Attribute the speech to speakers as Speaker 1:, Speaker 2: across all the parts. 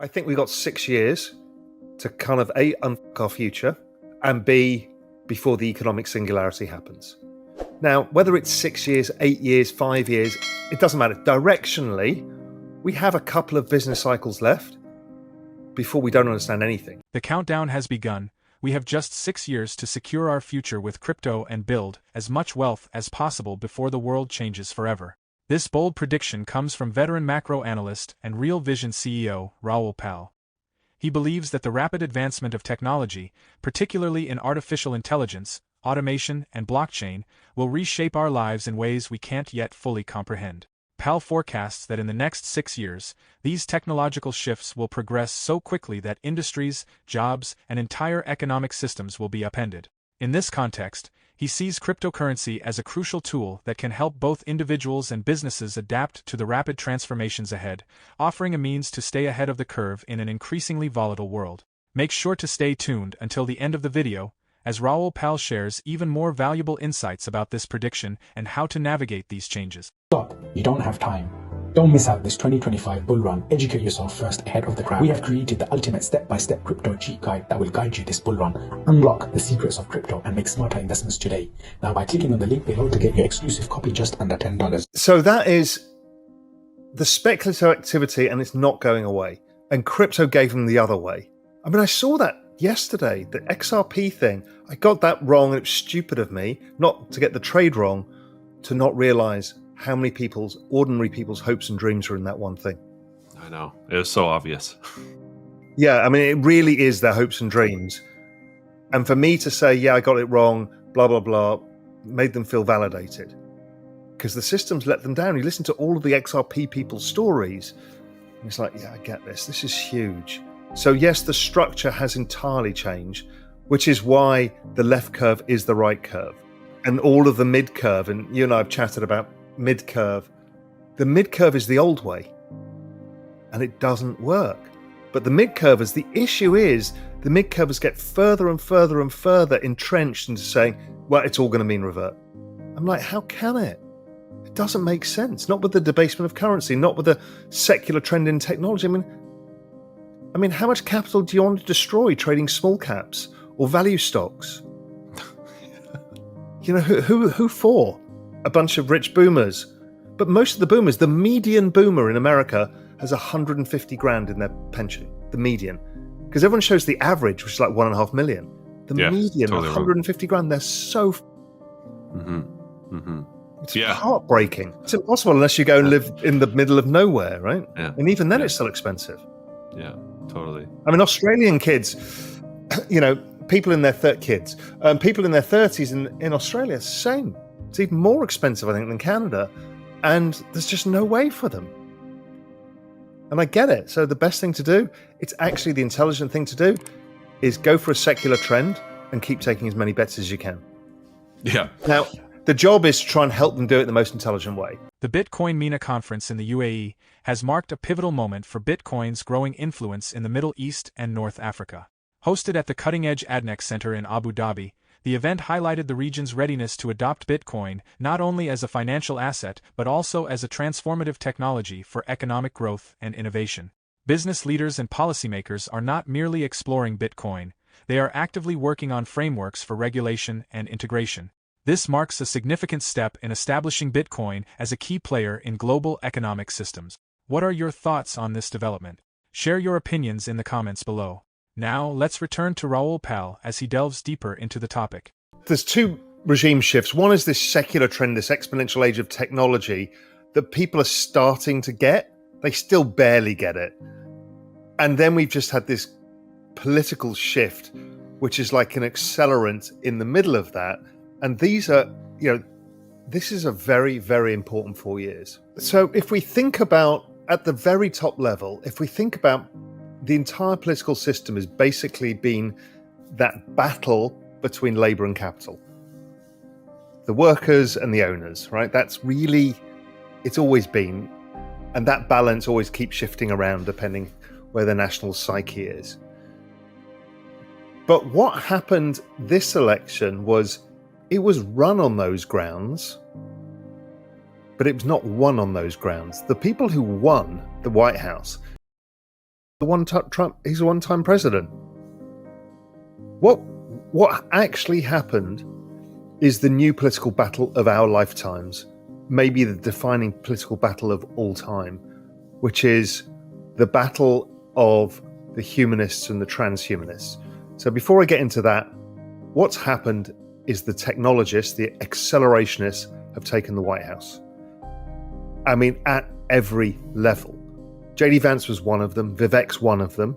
Speaker 1: I think we got 6 years to kind of A, unfuck our future, and B, before the economic singularity happens. Now, whether it's 6 years, 8 years, 5 years, it doesn't matter. Directionally, we have a couple of business cycles left before we don't understand anything.
Speaker 2: The countdown has begun. We have just 6 years to secure our future with crypto and build as much wealth as possible before the world changes forever. This bold prediction comes from veteran macro analyst and Real Vision CEO Raoul Pal. He believes that the rapid advancement of technology, particularly in artificial intelligence, automation, and blockchain, will reshape our lives in ways we can't yet fully comprehend. Pal forecasts that in the next 6 years, these technological shifts will progress so quickly that industries, jobs, and entire economic systems will be upended. In this context, he sees cryptocurrency as a crucial tool that can help both individuals and businesses adapt to the rapid transformations ahead, offering a means to stay ahead of the curve in an increasingly volatile world. Make sure to stay tuned until the end of the video, as Raoul Pal shares even more valuable insights about this prediction and how to navigate these changes.
Speaker 3: Stop. You don't have time. Don't miss out this 2025 bull run. Educate yourself first ahead of the crowd. We have created the ultimate step-by-step crypto cheat guide that will guide you this bull run. Unlock the secrets of crypto and make smarter investments today. Now by clicking on the link below to get your exclusive copy just under $10.
Speaker 1: So that is the speculative activity, and it's not going away. And crypto gave them the other way. I mean, I saw that yesterday, the XRP thing. I got that wrong, and it was stupid of me not to get the trade wrong, to not realize how many ordinary people's hopes and dreams are in that one thing.
Speaker 4: I know. It was so obvious.
Speaker 1: Yeah, I mean, it really is their hopes and dreams. And for me to say, yeah, I got it wrong, blah, blah, blah, made them feel validated. Because the system's let them down. You listen to all of the XRP people's stories, and it's like, yeah, I get this. This is huge. So yes, the structure has entirely changed, which is why the left curve is the right curve. And all of the mid curve, and you and I have chatted about mid curve. The mid curve is the old way, and it doesn't work. But the mid curvers, the issue is the mid curvers get further and further and further entrenched into saying, well, it's all going to mean revert. I'm like, how can it? It doesn't make sense. Not with the debasement of currency, not with the secular trend in technology. I mean, how much capital do you want to destroy trading small caps or value stocks? You know, who for? A bunch of rich boomers. But most of the boomers, the median boomer in America has 150 grand in their pension. The median. Because everyone shows the average, which is like 1.5 million. The median, totally 150 grand. They're so... It's heartbreaking. It's impossible unless you go and live in the middle of nowhere, right?
Speaker 4: Yeah.
Speaker 1: And even then it's still expensive.
Speaker 4: Yeah, totally.
Speaker 1: I mean, Australian kids, you know, people in their 30s in Australia, same. It's even more expensive, I think, than Canada. And there's just no way for them. And I get it. So the best thing to do, it's actually the intelligent thing to do, is go for a secular trend and keep taking as many bets as you can.
Speaker 4: Yeah.
Speaker 1: Now, the job is to try and help them do it the most intelligent way.
Speaker 2: The Bitcoin MENA conference in the UAE has marked a pivotal moment for Bitcoin's growing influence in the Middle East and North Africa. Hosted at the Cutting Edge ADNEX Center in Abu Dhabi, the event highlighted the region's readiness to adopt Bitcoin not only as a financial asset but also as a transformative technology for economic growth and innovation. Business leaders and policymakers are not merely exploring Bitcoin, they are actively working on frameworks for regulation and integration. This marks a significant step in establishing Bitcoin as a key player in global economic systems. What are your thoughts on this development? Share your opinions in the comments below. Now, let's return to Raoul Pal as he delves deeper into the topic.
Speaker 1: There's two regime shifts. One is this secular trend, this exponential age of technology that people are starting to get. They still barely get it. And then we've just had this political shift, which is like an accelerant in the middle of that. And these are, you know, this is a very, very important 4 years. So if we think about, at the very top level, if we think about the entire political system has basically been that battle between labor and capital. The workers and the owners, right? That's really, it's always been. And that balance always keeps shifting around depending where the national psyche is. But what happened this election was, it was run on those grounds, but it was not won on those grounds. The people who won the White House He's a one-time president. What actually happened is the new political battle of our lifetimes, maybe the defining political battle of all time, which is the battle of the humanists and the transhumanists. So before I get into that, what's happened is the technologists, the accelerationists, have taken the White House. I mean, at every level. JD Vance was one of them, Vivek's one of them.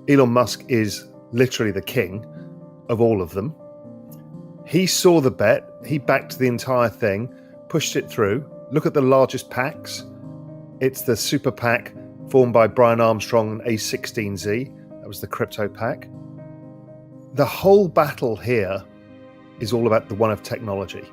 Speaker 1: Elon Musk is literally the king of all of them. He saw the bet, he backed the entire thing, pushed it through. Look at the largest PACs. It's the super PAC formed by Brian Armstrong and A16Z. That was the crypto PAC. The whole battle here is all about the one of technology.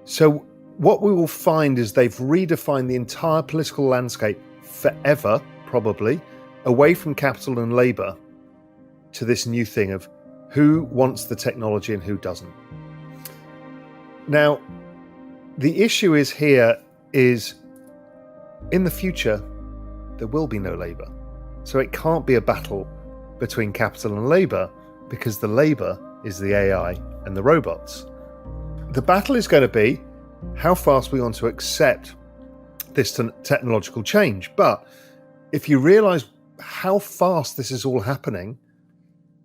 Speaker 1: So what we will find is they've redefined the entire political landscape forever, probably, away from capital and labor to this new thing of who wants the technology and who doesn't. Now, the issue is here is in the future, there will be no labor. So it can't be a battle between capital and labor because the labor is the AI and the robots. The battle is going to be how fast we want to accept this technological change. But if you realize how fast this is all happening,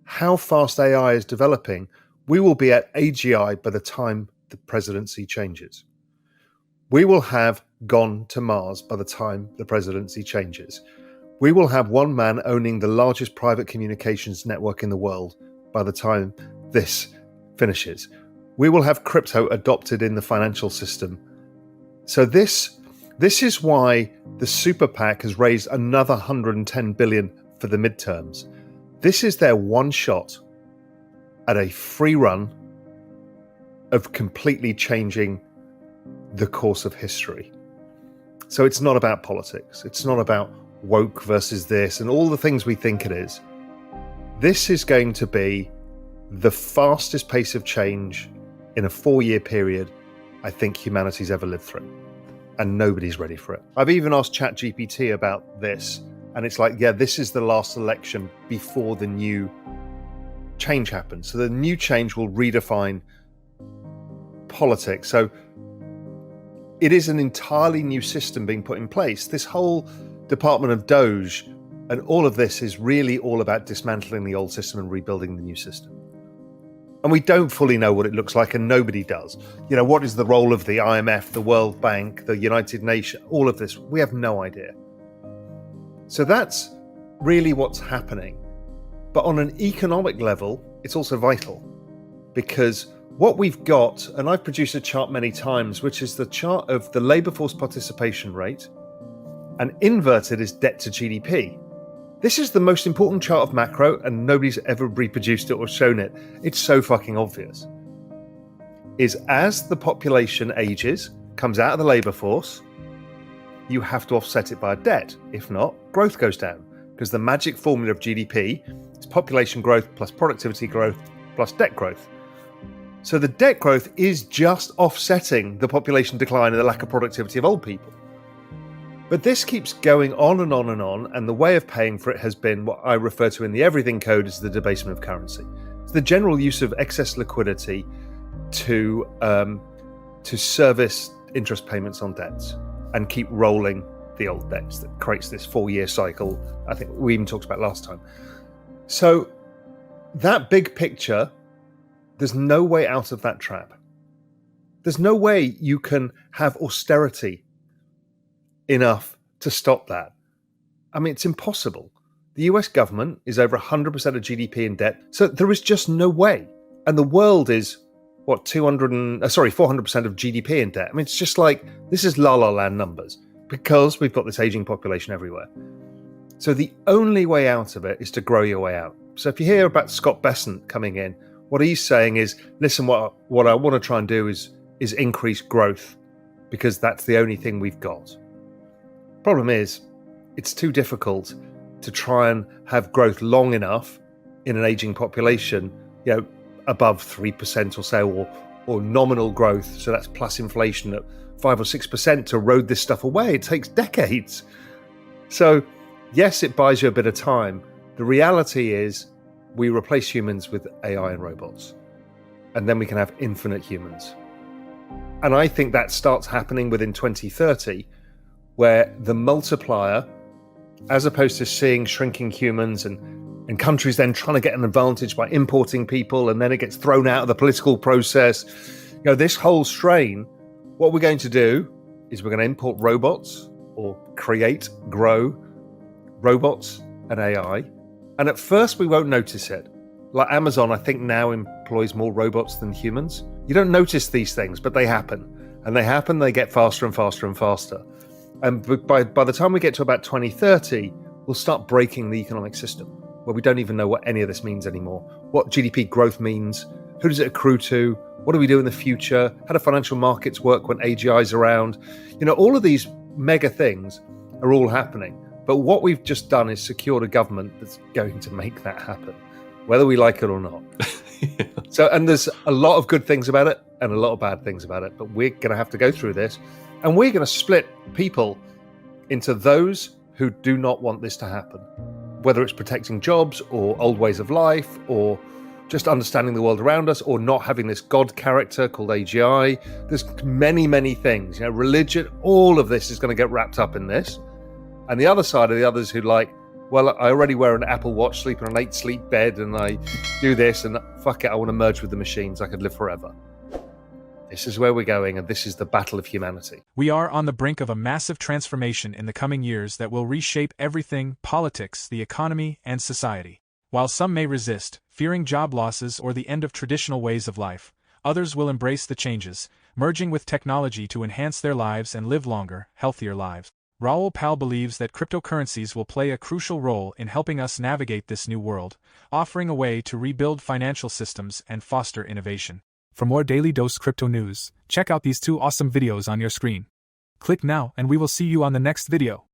Speaker 1: how fast AI is developing, we will be at AGI by the time the presidency changes. We will have gone to Mars by the time the presidency changes. We will have one man owning the largest private communications network in the world by the time this finishes. We will have crypto adopted in the financial system. So this is why the Super PAC has raised another 110 billion for the midterms. This is their one shot at a free run of completely changing the course of history. So it's not about politics. It's not about woke versus this and all the things we think it is. This is going to be the fastest pace of change in a 4-year period I think humanity's ever lived through. And nobody's ready for it. I've even asked ChatGPT about this, and it's like, yeah, this is the last election before the new change happens. So the new change will redefine politics. So it is an entirely new system being put in place. This whole Department of Doge and all of this is really all about dismantling the old system and rebuilding the new system. And we don't fully know what it looks like, and nobody does. You know, what is the role of the IMF, the World Bank, the United Nations, all of this? We have no idea. So that's really what's happening. But on an economic level, it's also vital because what we've got, and I've produced a chart many times, which is the chart of the labor force participation rate, and inverted is debt to GDP. This is the most important chart of macro, and nobody's ever reproduced it or shown it. It's so fucking obvious. Is as the population ages, comes out of the labor force, you have to offset it by debt. If not, growth goes down. Because the magic formula of GDP is population growth plus productivity growth plus debt growth. So the debt growth is just offsetting the population decline and the lack of productivity of old people. But this keeps going on and on and on, and the way of paying for it has been what I refer to in the everything code as the debasement of currency. It's the general use of excess liquidity to service interest payments on debts and keep rolling the old debts that creates this 4-year cycle. I think we even talked about last time. So that big picture, there's no way out of that trap. There's no way you can have austerity enough to stop that. I mean, it's impossible. The US government is over 100% of GDP in debt, so there is just no way. And the world is, what, 400% of GDP in debt. I mean, it's just like, this is la la land numbers because we've got this aging population everywhere. So the only way out of it is to grow your way out. So if you hear about Scott Bessent coming in, what he's saying is, listen, what I want to try and do is increase growth because that's the only thing we've got. Problem is, it's too difficult to try and have growth long enough in an aging population, you know, above 3% or so, or nominal growth. So that's plus inflation at 5 or 6% to erode this stuff away. It takes decades. So Yes, it buys you a bit of time. The reality is we replace humans with AI and robots, and then we can have infinite humans. And I think that starts happening within 2030, where the multiplier, as opposed to seeing shrinking humans and countries then trying to get an advantage by importing people, and then it gets thrown out of the political process, this whole strain, what we're going to do is we're going to import robots or grow robots and AI. And at first we won't notice it. Like Amazon, I think now employs more robots than humans. You don't notice these things, but they happen. And they get faster and faster and faster. And by the time we get to about 2030, we'll start breaking the economic system, where we don't even know what any of this means anymore. What GDP growth means, who does it accrue to, what do we do in the future, how do financial markets work when AGI is around? All of these mega things are all happening. But what we've just done is secured a government that's going to make that happen, whether we like it or not. Yeah. So, and there's a lot of good things about it and a lot of bad things about it, but we're going to have to go through this, and we're going to split people into those who do not want this to happen, whether it's protecting jobs or old ways of life or just understanding the world around us or not having this God character called AGI. There's many, many things, religion, all of this is going to get wrapped up in this. And the other side are the others who I already wear an Apple Watch, sleep in an 8-sleep bed, and I do this, and fuck it, I want to merge with the machines. I could live forever. This is where we're going, and this is the battle of humanity.
Speaker 2: We are on the brink of a massive transformation in the coming years that will reshape everything: politics, the economy, and society. While some may resist, fearing job losses or the end of traditional ways of life, others will embrace the changes, merging with technology to enhance their lives and live longer, healthier lives. Raoul Pal believes that cryptocurrencies will play a crucial role in helping us navigate this new world, offering a way to rebuild financial systems and foster innovation. For more Daily Dose Crypto news, check out these 2 awesome videos on your screen. Click now and we will see you on the next video.